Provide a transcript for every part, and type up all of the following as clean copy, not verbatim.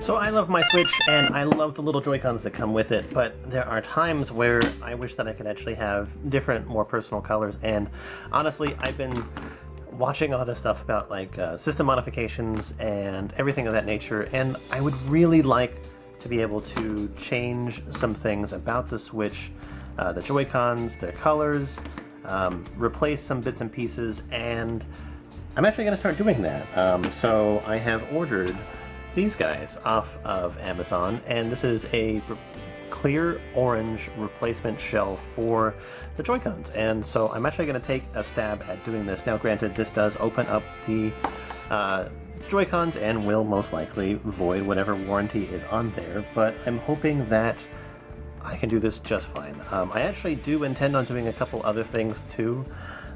So I love my Switch, and I love the little Joy-Cons that come with it, but there are times where I wish that I could actually have different, more personal colors, and honestly, I've been watching a lot of stuff about like system modifications and everything of that nature, and I would really like to be able to change some things about the Switch, the Joy-Cons, their colors, replace some bits and pieces, and I'm actually going to start doing that. So I have ordered these guys off of Amazon, and this is a clear orange replacement shell for the Joy-Cons, and so I'm actually going to take a stab at doing this. Now granted, this does open up the Joy-Cons and will most likely void whatever warranty is on there, but I'm hoping that I can do this just fine. I actually do intend on doing a couple other things too.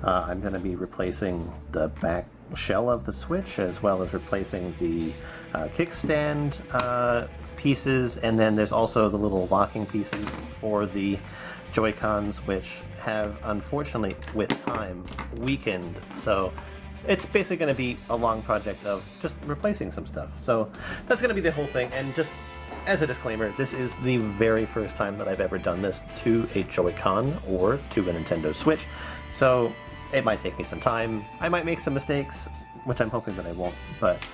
I'm going to be replacing the back shell of the Switch, as well as replacing the kickstand pieces, and then there's also the little locking pieces for the Joy-Cons, which have unfortunately with time weakened, so it's basically going to be a long project of just replacing some stuff. So that's going to be the whole thing, and just as a disclaimer, this is the very first time that I've ever done this to a Joy-Con or to a Nintendo Switch, so it might take me some time. I might make some mistakes, which I'm hoping that I won't, but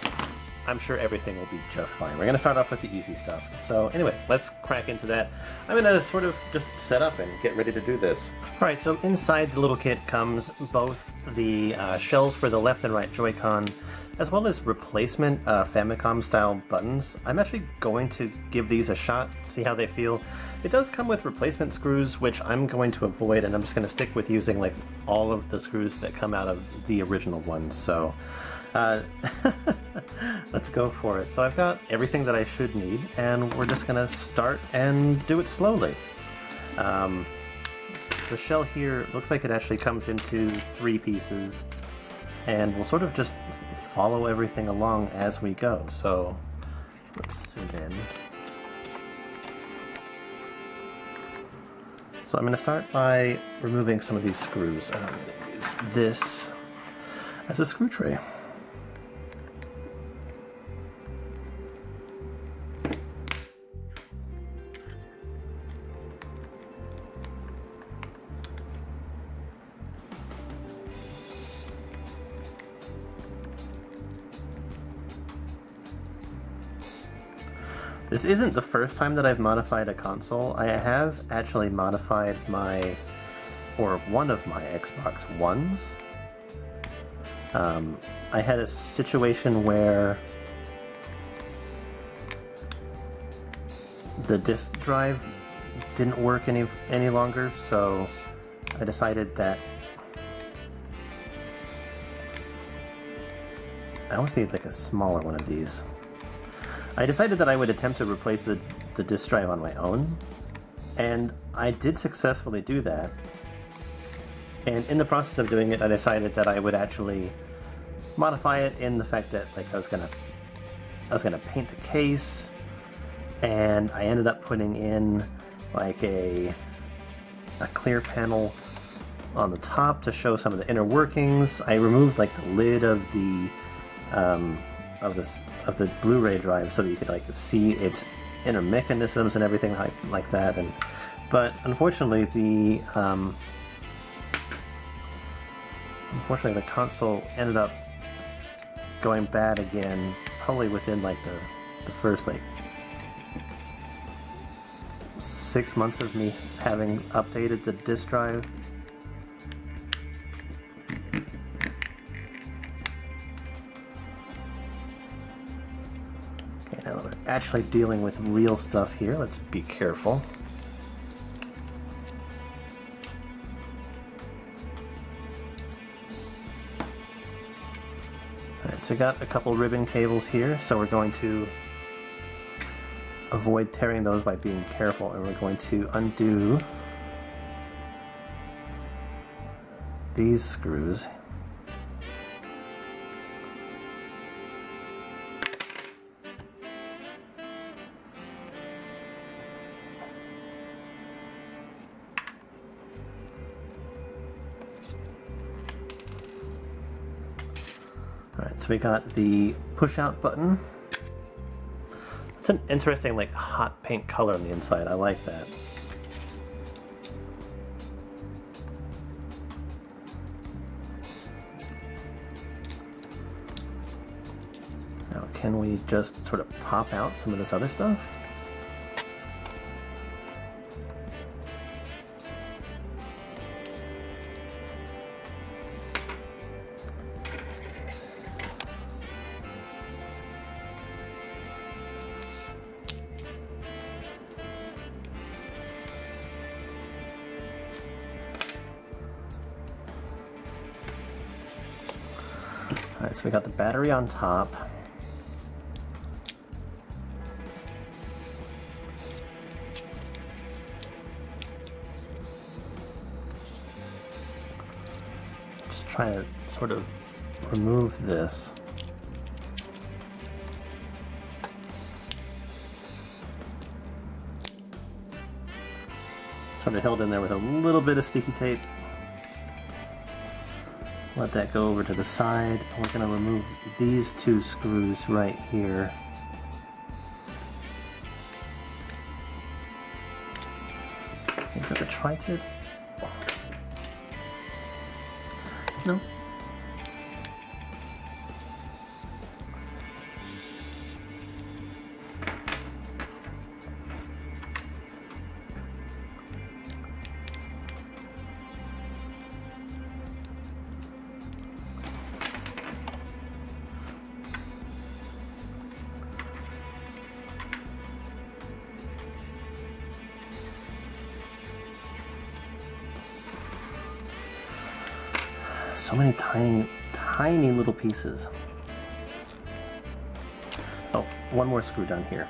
I'm sure everything will be just fine. We're going to start off with the easy stuff. So anyway, let's crack into that. I'm going to sort of just set up and get ready to do this. Alright, so inside the little kit comes both the shells for the left and right Joy-Con, as well as replacement Famicom-style buttons. I'm actually going to give these a shot, see how they feel. It does come with replacement screws, which I'm going to avoid, and I'm just going to stick with using like all of the screws that come out of the original ones. So let's go for it. So I've got everything that I should need, and we're just going to start and do it slowly. The shell here looks like it actually comes into 3 pieces, and we'll sort of just follow everything along as we go. So let's zoom in. So I'm going to start by removing some of these screws, and I'm going to use this as a screw tray. This isn't the first time that I've modified a console. I have actually modified one of my Xbox Ones. I had a situation where the disk drive didn't work any longer, so I decided that I almost need like a smaller one of these. I decided that I would attempt to replace the disk drive on my own, and I did successfully do that. And in the process of doing it, I decided that I would actually modify it in the fact that like I was gonna paint the case, and I ended up putting in like a clear panel on the top to show some of the inner workings. I removed like the lid of the Blu-ray drive so that you could like see its inner mechanisms and everything like that. But unfortunately the console ended up going bad again, probably within like the first like 6 months of me having updated the disk drive. Now we're actually dealing with real stuff here. Let's be careful. Alright, so we got a couple ribbon cables here, so we're going to avoid tearing those by being careful, and we're going to undo these screws. Alright, so we got the push out button. It's an interesting, like, hot pink color on the inside. I like that. Now, can we just sort of pop out some of this other stuff? Alright, so we got the battery on top. Just try to sort of remove this. Sort of held in there with a little bit of sticky tape. Let that go over to the side, and we're going to remove these two screws right here. Is that the tri-tip? No. So many tiny, tiny little pieces. Oh, one more screw down here.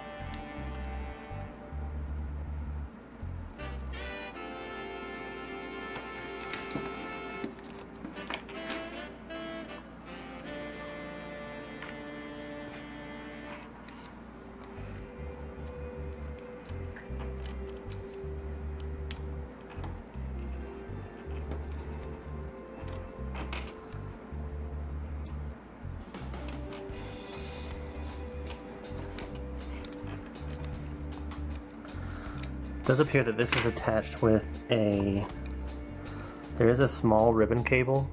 It does appear that this is attached with there is a small ribbon cable.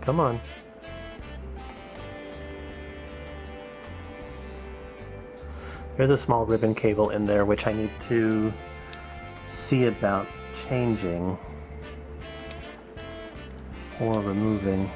Come on. There's a small ribbon cable in there which I need to see about changing or removing.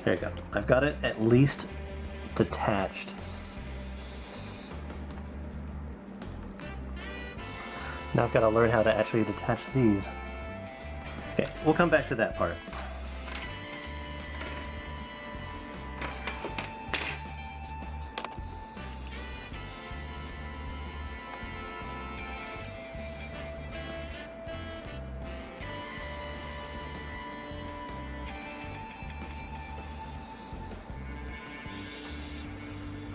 There you go. I've got it at least detached. Now I've got to learn how to actually detach these. Okay, we'll come back to that part.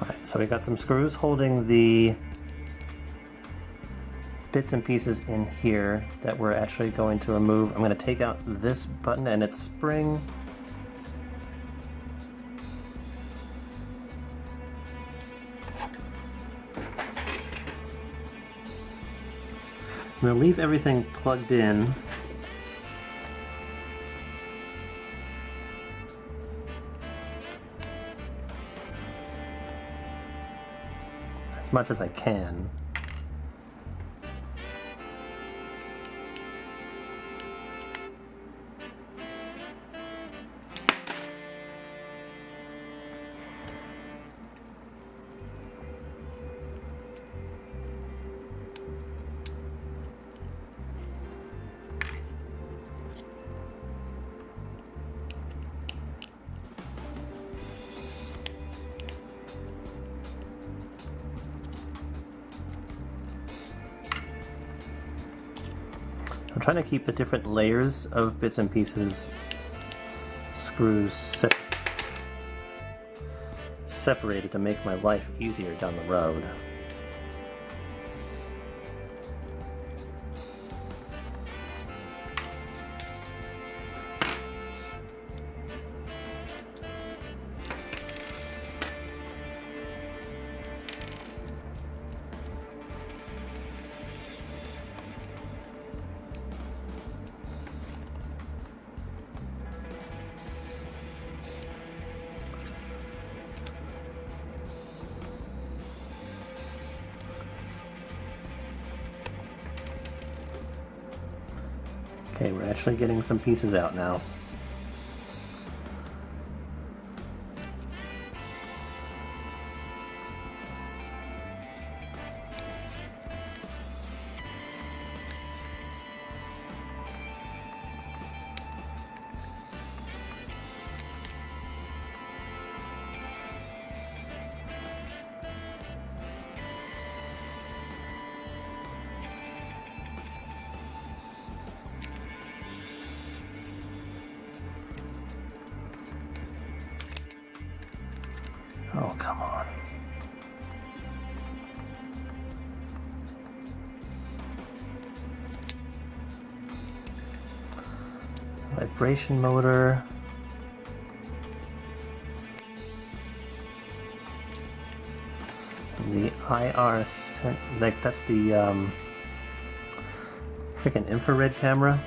Alright, so we got some screws holding the bits and pieces in here that we're actually going to remove. I'm going to take out this button and its spring. I'm going to leave everything plugged in. As much as I can. I'm trying to keep the different layers of bits and pieces screws separated to make my life easier down the road. Okay, we're actually getting some pieces out now. Oh, come on. Vibration motor. The IR, like that's the freaking infrared camera.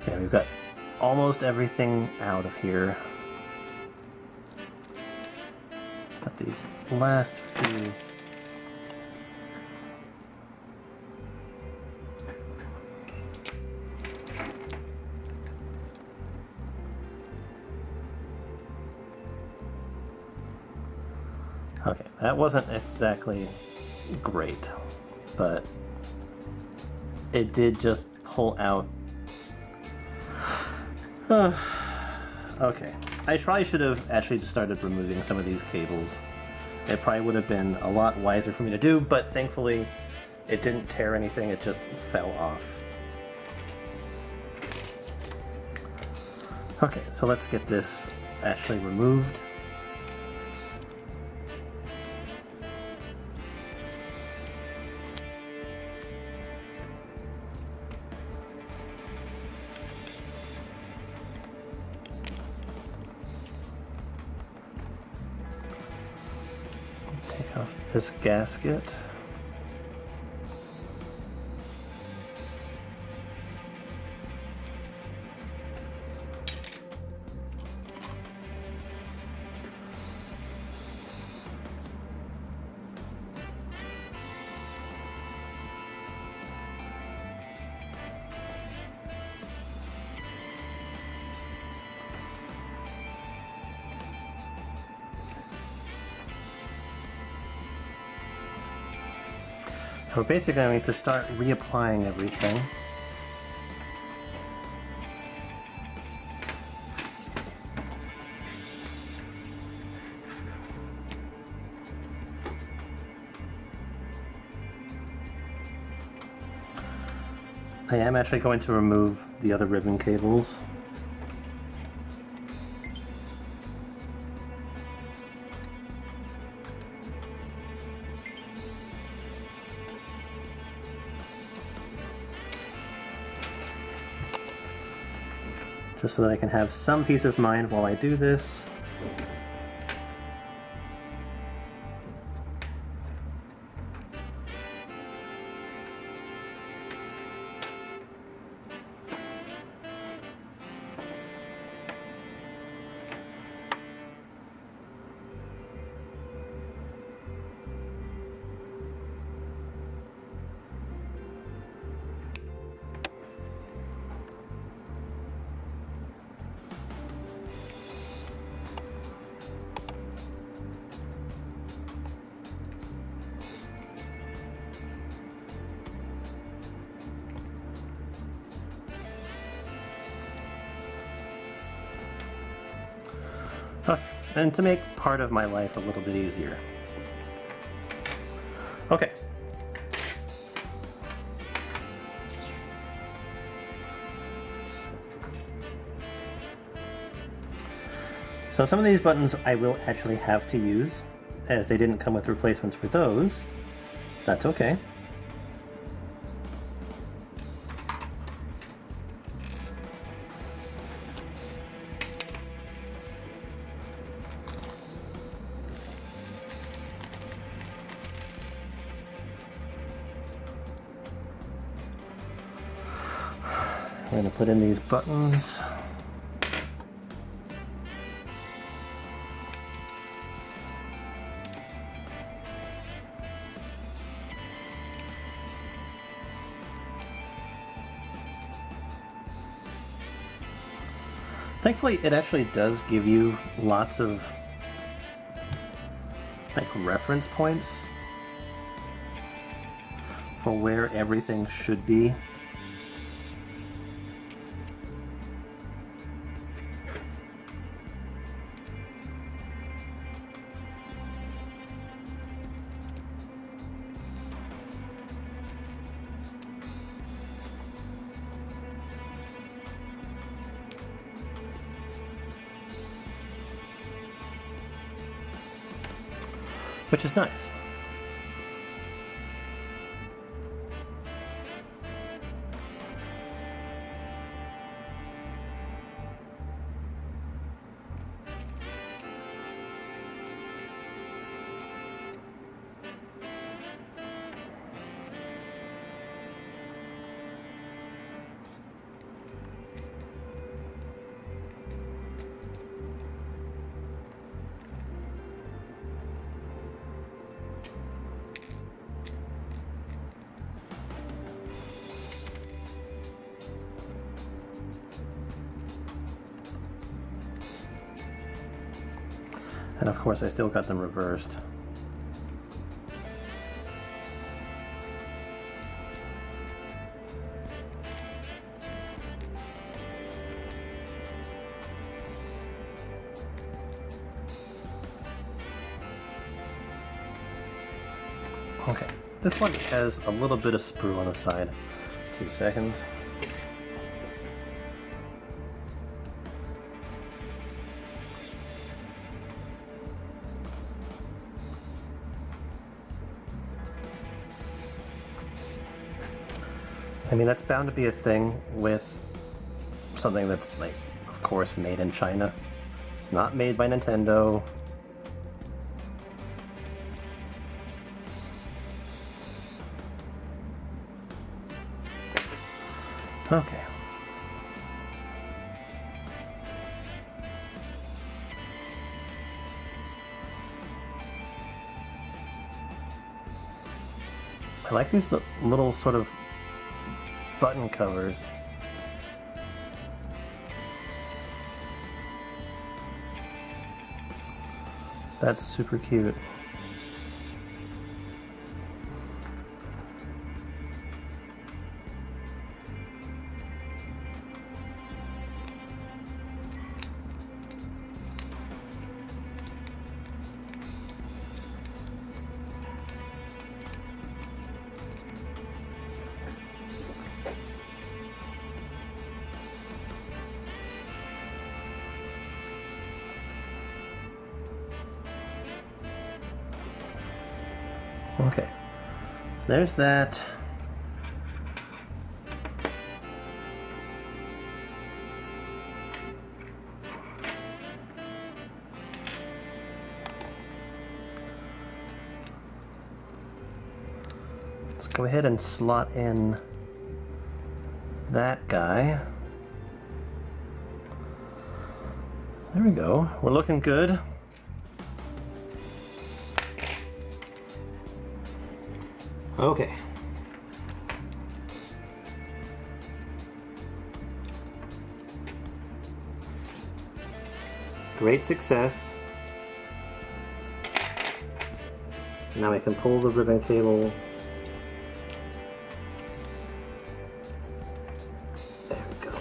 Okay, we've got almost everything out of here. Just got these last few. Okay, that wasn't exactly great, but it did just pull out. Okay, I probably should have actually just started removing some of these cables. It probably would have been a lot wiser for me to do, but thankfully it didn't tear anything, it just fell off. Okay, so let's get this actually removed. Take off this gasket. We're basically going to start reapplying everything. I am actually going to remove the other ribbon cables. Just so that I can have some peace of mind while I do this. Okay, and to make part of my life a little bit easier, Okay. So some of these buttons I will actually have to use, as they didn't come with replacements for those. That's okay. I'm going to put in these buttons. Thankfully, it actually does give you lots of like reference points for where everything should be. Which is nice. And of course I still got them reversed. Okay, this one has a little bit of sprue on the side. 2 seconds. I mean, that's bound to be a thing with something that's, like, of course, made in China. It's not made by Nintendo. Okay. I like these little sort of button covers. That's super cute. Okay, so there's that. Let's go ahead and slot in that guy. There we go. We're looking good. Okay. Great success. Now I can pull the ribbon cable. There we go.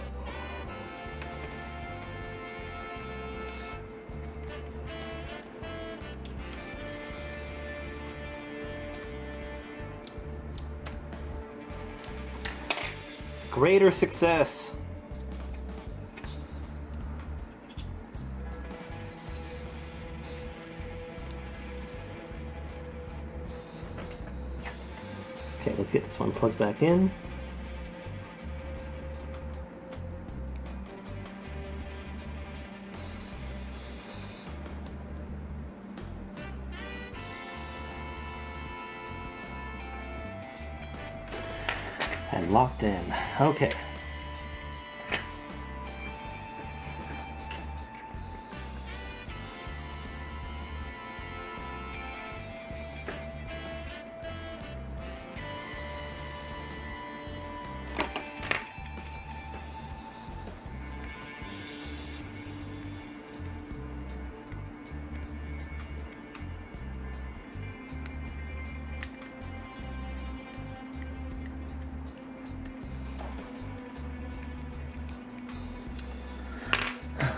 greater success. Okay, let's get this one plugged back in. And locked in. Okay.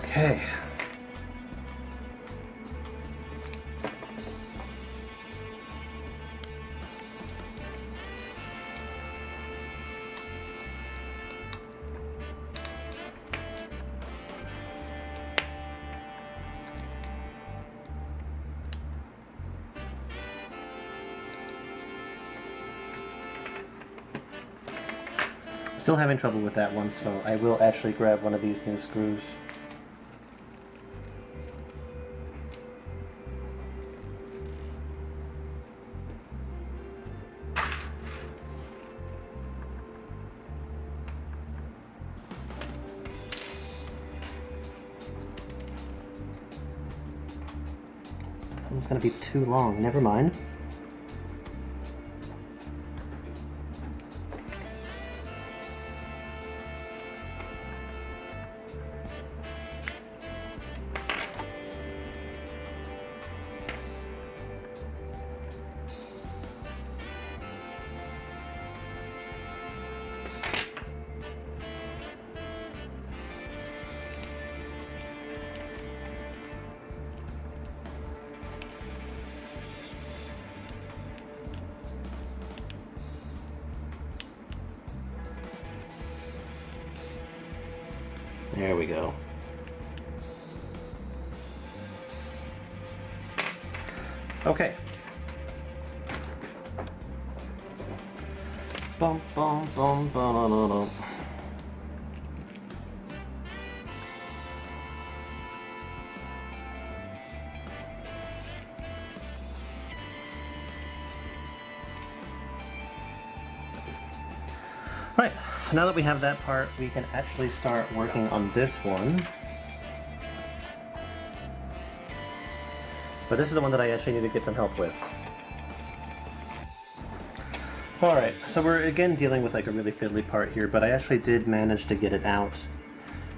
Okay. Still having trouble with that one, so I will actually grab one of these new screws. That one's gonna be too long, never mind. There we go. Okay. Bum bum bum bum. Right, so now that we have that part, we can actually start working on this one. But this is the one that I actually need to get some help with. Alright, so we're again dealing with like a really fiddly part here, but I actually did manage to get it out.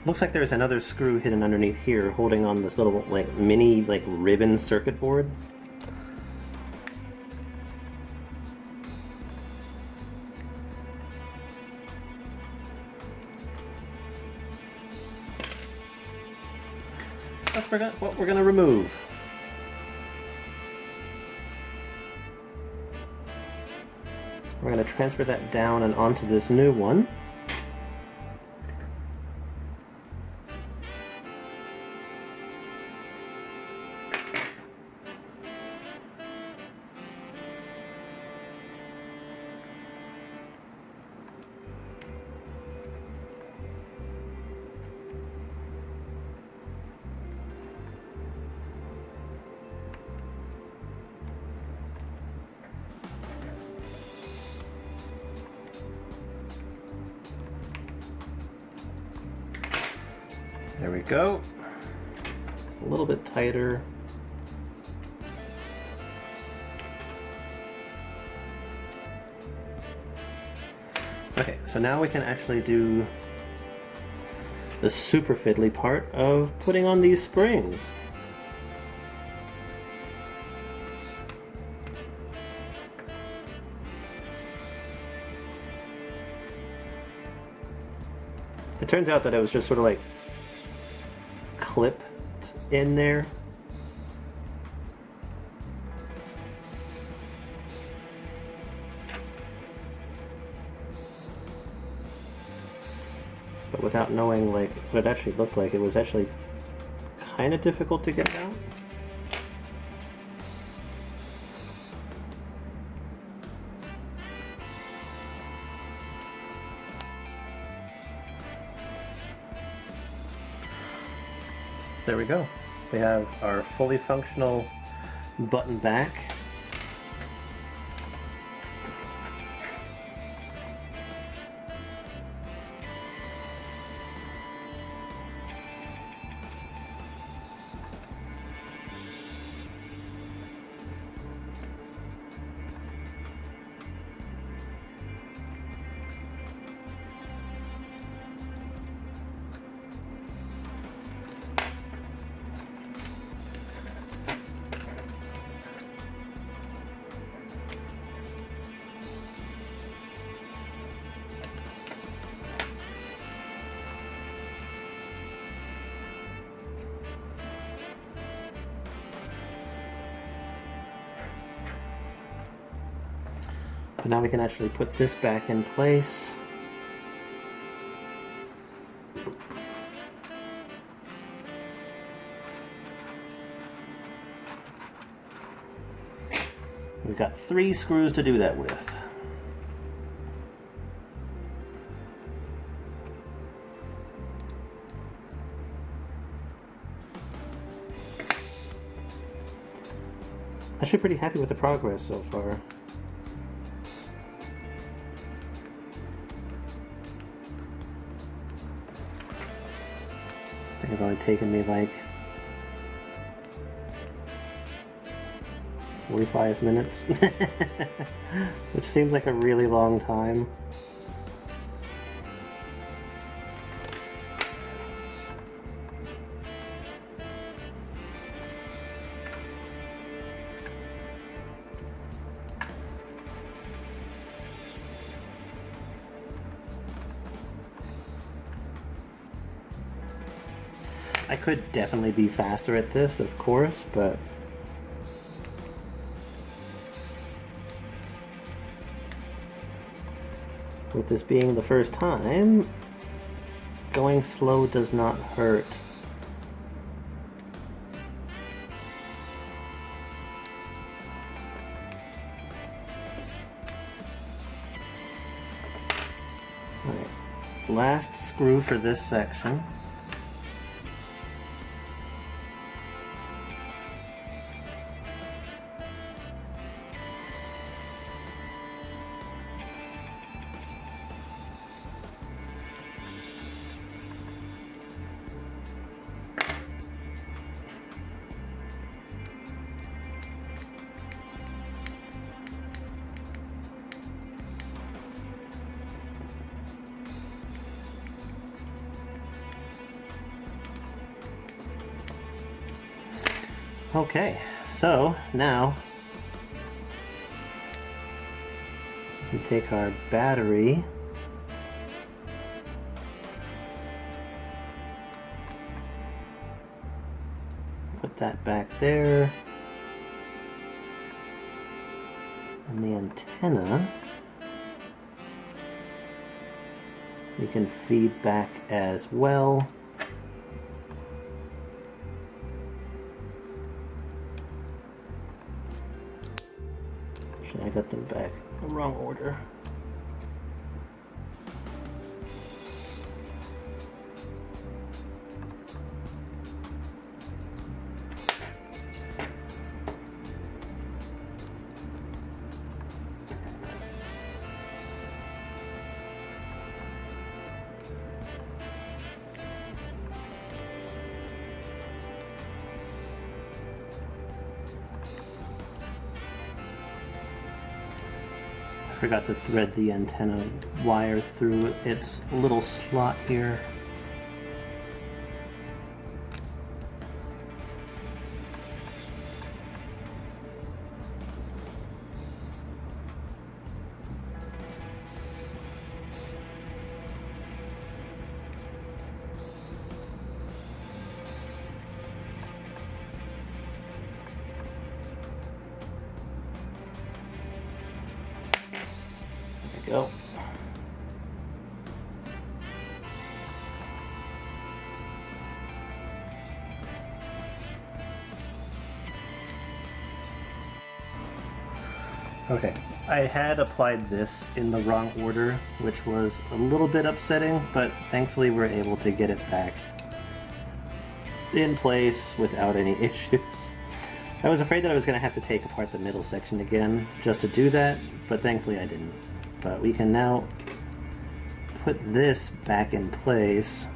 Looks like there's another screw hidden underneath here holding on this little like mini like ribbon circuit board. That's what we're gonna remove. We're gonna transfer that down and onto this new one. There we go. A little bit tighter. Okay, so now we can actually do the super fiddly part of putting on these springs. It turns out that it was just sort of like clipped in there. but without knowing like what it actually looked like, it was actually kind of difficult to get out. There we go. We have our fully functional button back. But now we can actually put this back in place. We've got 3 screws to do that with. Actually pretty happy with the progress so far. I think it's only taken me like 45 minutes, which seems like a really long time. I could definitely be faster at this, of course, but with this being the first time, going slow does not hurt. All right, last screw for this section. Okay, so now we take our battery, put that back there, and the antenna you can feed back as well. I got them back in the wrong order. Forgot to thread the antenna wire through its little slot here. Go. Okay, I had applied this in the wrong order, which was a little bit upsetting, but thankfully we're able to get it back in place without any issues. I was afraid that I was going to have to take apart the middle section again just to do that, but thankfully I didn't. But we can now put this back in place.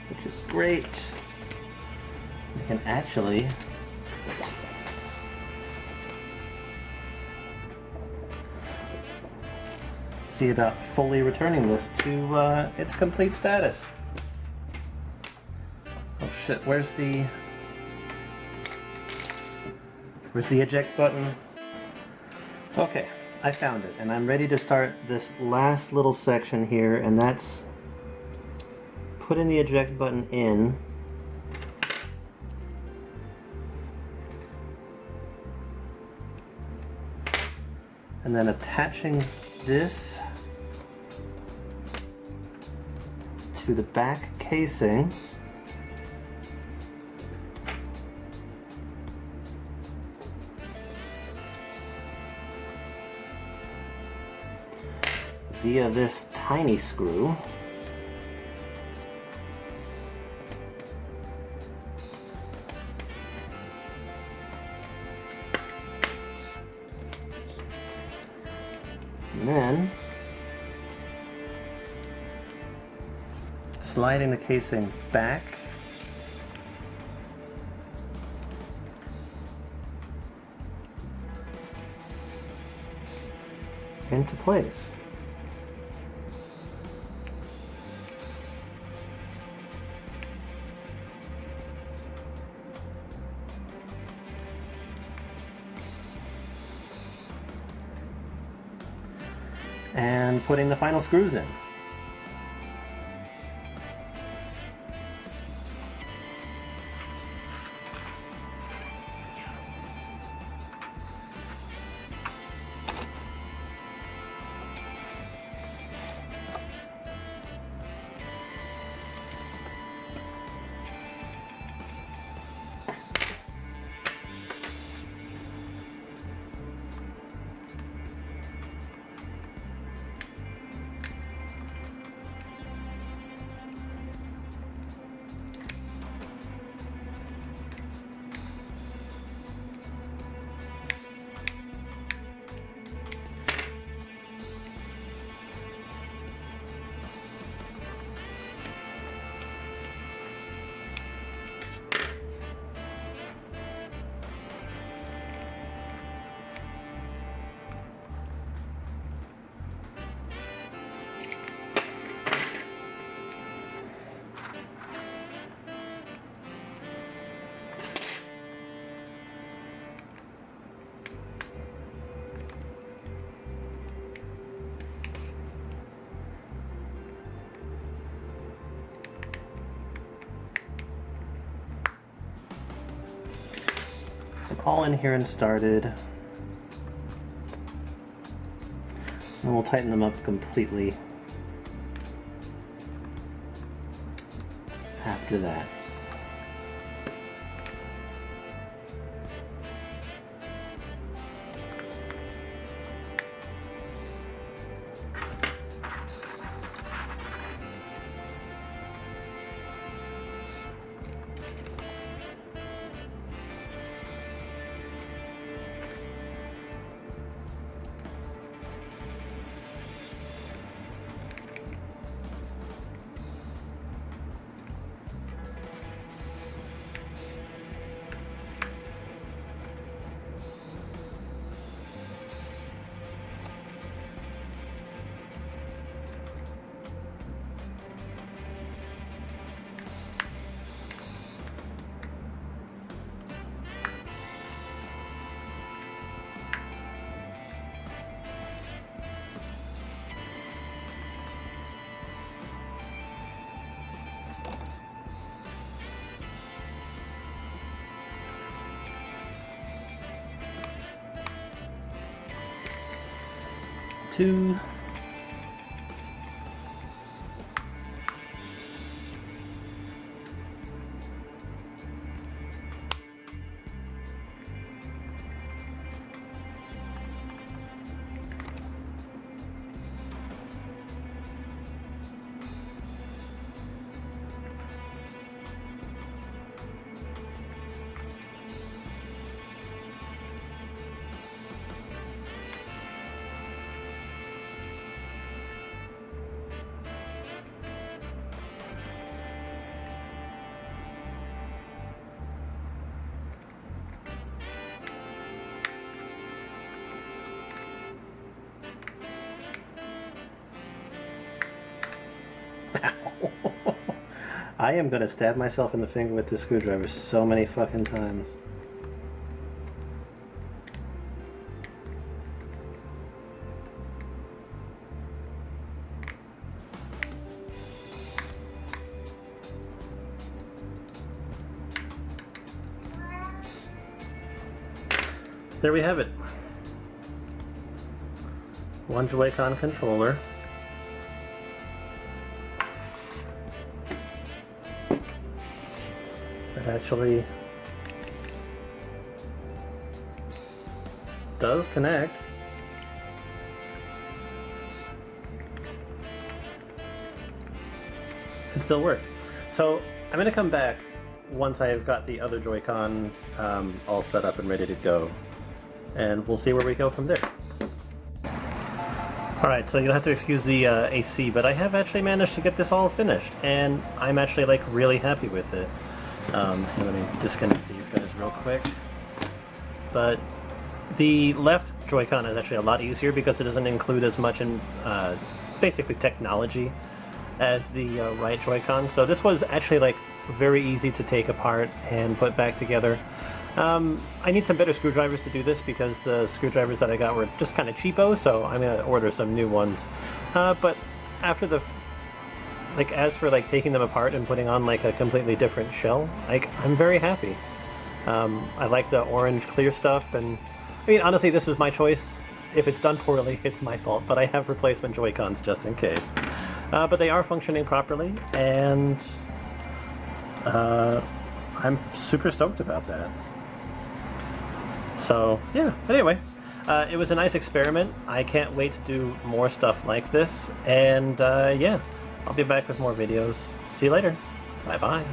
Which is great. We can actually see about fully returning this to its complete status. Oh shit, where's the eject button? Okay, I found it, and I'm ready to start this last little section here, and that's putting the eject button in. And then attaching this to the back casing. Via this tiny screw. And then sliding the casing back into place. And putting the final screws in. All in here and started. And we'll tighten them up completely after that. Two, Ow. I am gonna stab myself in the finger with this screwdriver so many fucking times. There we have it. One Joy-Con controller. That actually does connect. It still works. So I'm going to come back once I've got the other Joy-Con all set up and ready to go. And we'll see where we go from there. Alright, so you'll have to excuse the AC, but I have actually managed to get this all finished, and I'm actually like really happy with it. So let me disconnect these guys real quick. But the left Joy-Con is actually a lot easier because it doesn't include as much in basically technology as the right Joy-Con. So this was actually like very easy to take apart and put back together. I need some better screwdrivers to do this because the screwdrivers that I got were just kind of cheapo, so I'm going to order some new ones. But after the... like, as for like taking them apart and putting on like a completely different shell, like, I'm very happy. I like the orange clear stuff, and I mean, honestly, this was my choice. If it's done poorly, it's my fault, but I have replacement Joy-Cons just in case. But they are functioning properly, and I'm super stoked about that. So, yeah, but anyway, it was a nice experiment. I can't wait to do more stuff like this, and yeah, I'll be back with more videos. See you later. Bye-bye.